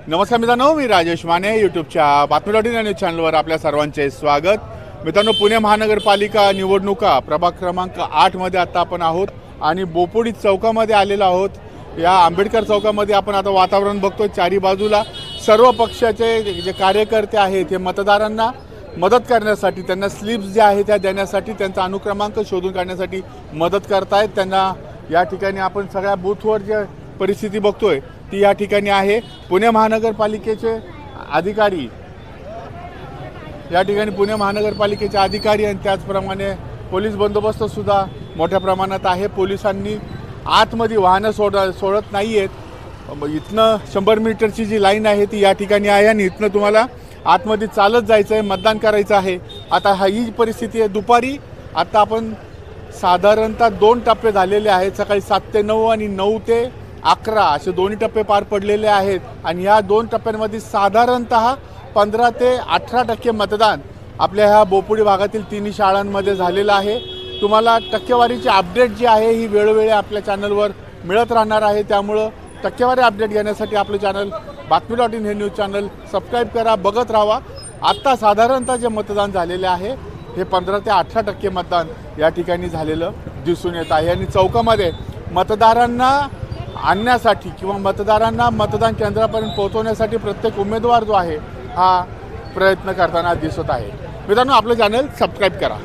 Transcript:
नमस्कार मित्रांनो, मी राजेश माने यूट्यूबच्या बातमी.इन न्यूज चॅनलवर आपल्या सर्वांचे स्वागत. मित्रांनो, पुणे महानगरपालिका निवडणुका प्रभाग क्रमांक 8 मध्ये आता आपण आहोत आणि बोपोडी चौकामध्ये आलेलो आहोत. या आंबेडकर चौकामध्ये आपण आता वातावरण बघतोय. चारी बाजूला सर्व पक्षाचे जे कार्यकर्ते आहेत हे मतदारांना मदत करण्यासाठी, त्यांना स्लिप्स जे आहेत त्या देण्यासाठी, त्यांचा अनुक्रमांक शोधून काढण्यासाठी मदत करतायत. त्यांना या ठिकाणी आपण सगळ्या बूथवर जे परिस्थिती बघतोय ती या ठिकाणी आहे. पुणे महानगरपालिकेचे अधिकारी या ठिकाणी पुणे महानगरपालिकेचे अधिकारी आणि त्याचप्रमाणे पोलीस बंदोबस्त सुद्धा मोठ्या प्रमाणात आहे. पोलिसांनी आतमध्ये वाहनं सोडत नाही आहेत. इथनं 100 मीटरची जी लाईन आहे ती या ठिकाणी आहे आणि इथनं तुम्हाला आतमध्ये चालत जायचं आहे, मतदान करायचं आहे. आता ही परिस्थिती आहे. दुपारी आता आपण साधारणतः 2 टप्पे झालेले आहेत. सकाळी 7 ते 9 आणि 9 ते 11 असे दोन्ही टप्पे पार पडलेले आहेत आणि ह्या 2 टप्प्यांमध्ये साधारणतः 15 ते 18% मतदान आपल्या ह्या बोपोडी भागातील 3 शाळांमध्ये झालेलं आहे. तुम्हाला टक्केवारीची अपडेट जी आहे ही वेळोवेळी आपल्या चॅनलवर मिळत राहणार आहे. त्यामुळं टक्केवारी अपडेट घेण्यासाठी आपलं चॅनल बातमी.इन हे न्यूज चॅनल सबस्क्राईब करा, बघत राहा. आत्ता साधारणतः जे मतदान झालेले आहे हे 15 ते 18% मतदान या ठिकाणी झालेलं दिसून येत आहे आणि चौकामध्ये मतदारांना आणण्यासाठी किंवा मतदारांना मतदान केंद्रापर्यंत पोहोचवण्यासाठी प्रत्येक उमेदवार जो आहे हा प्रयत्न करताना दिसत आहे. मित्रांनो, आपलं चॅनल सबस्क्राईब करा.